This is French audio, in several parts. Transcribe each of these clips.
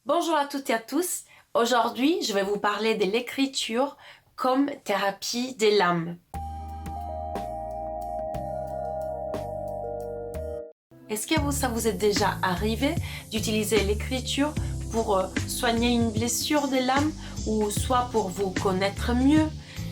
Bonjour à toutes et à tous. Aujourd'hui, je vais vous parler de l'écriture comme thérapie de l'âme. Est-ce que ça vous est déjà arrivé d'utiliser l'écriture pour soigner une blessure de l'âme ou soit pour vous connaître mieux?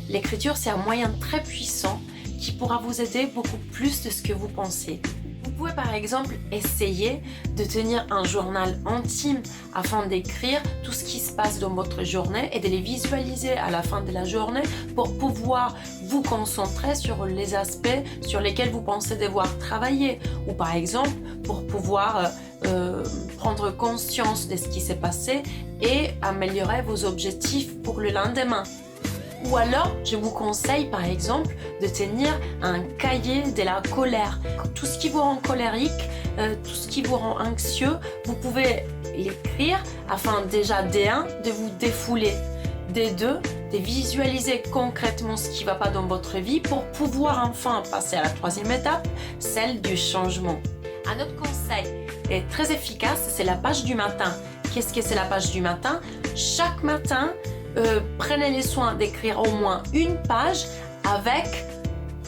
L'écriture, c'est un moyen très puissant qui pourra vous aider beaucoup plus de ce que vous pensez. Vous pouvez par exemple essayer de tenir un journal intime afin d'écrire tout ce qui se passe dans votre journée et de les visualiser à la fin de la journée pour pouvoir vous concentrer sur les aspects sur lesquels vous pensez devoir travailler ou par exemple pour pouvoir prendre conscience de ce qui s'est passé et améliorer vos objectifs pour le lendemain. Ou alors, je vous conseille par exemple de tenir un cahier de la colère. Tout ce qui vous rend colérique, tout ce qui vous rend anxieux, vous pouvez l'écrire afin déjà d'1 de vous défouler, d'2 de visualiser concrètement ce qui ne va pas dans votre vie pour pouvoir enfin passer à la troisième étape, celle du changement. Un autre conseil est très efficace, c'est la page du matin. Qu'est-ce que c'est la page du matin? Chaque matin, prenez les soins d'écrire au moins une page avec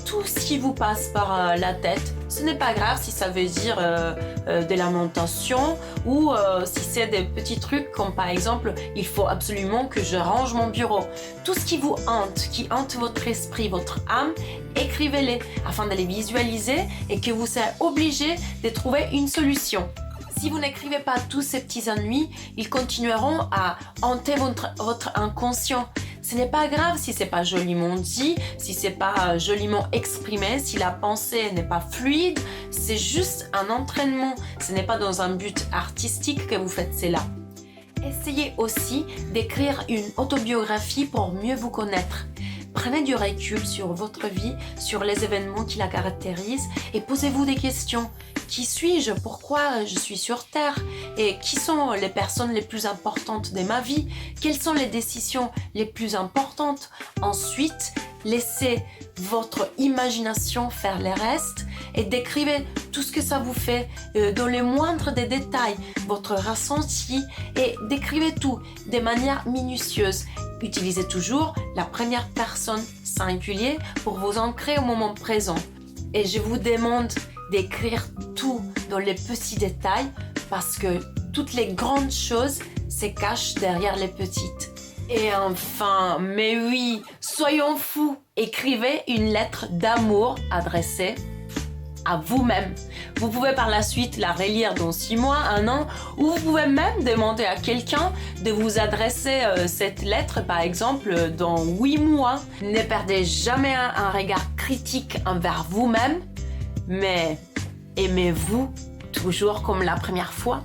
tout ce qui vous passe par la tête. Ce n'est pas grave si ça veut dire des lamentations ou si c'est des petits trucs comme par exemple il faut absolument que je range mon bureau. Tout ce qui vous hante, qui hante votre esprit, votre âme, écrivez-les afin de les visualiser et que vous soyez obligé de trouver une solution. Si vous n'écrivez pas tous ces petits ennuis, ils continueront à hanter votre inconscient. Ce n'est pas grave si c'est pas joliment dit, si c'est pas joliment exprimé, si la pensée n'est pas fluide. C'est juste un entraînement. Ce n'est pas dans un but artistique que vous faites cela. Essayez aussi d'écrire une autobiographie pour mieux vous connaître. Prenez du recul sur votre vie, sur les événements qui la caractérisent et posez-vous des questions. Qui suis-je? Pourquoi je suis sur Terre? Et qui sont les personnes les plus importantes de ma vie? Quelles sont les décisions les plus importantes? Ensuite, laissez votre imagination faire le reste et décrivez tout ce que ça vous fait dans les moindres des détails, votre ressenti et décrivez tout de manière minutieuse. Utilisez toujours la première personne singulière pour vous ancrer au moment présent. Et je vous demande d'écrire tout dans les petits détails parce que toutes les grandes choses se cachent derrière les petites. Et enfin, mais oui, soyons fous, écrivez une lettre d'amour adressée à vous-même. Vous pouvez par la suite la relire dans 6 mois, 1 an, ou vous pouvez même demander à quelqu'un de vous adresser cette lettre, par exemple, dans 8 mois. Ne perdez jamais un regard critique envers vous-même, mais aimez-vous toujours comme la première fois.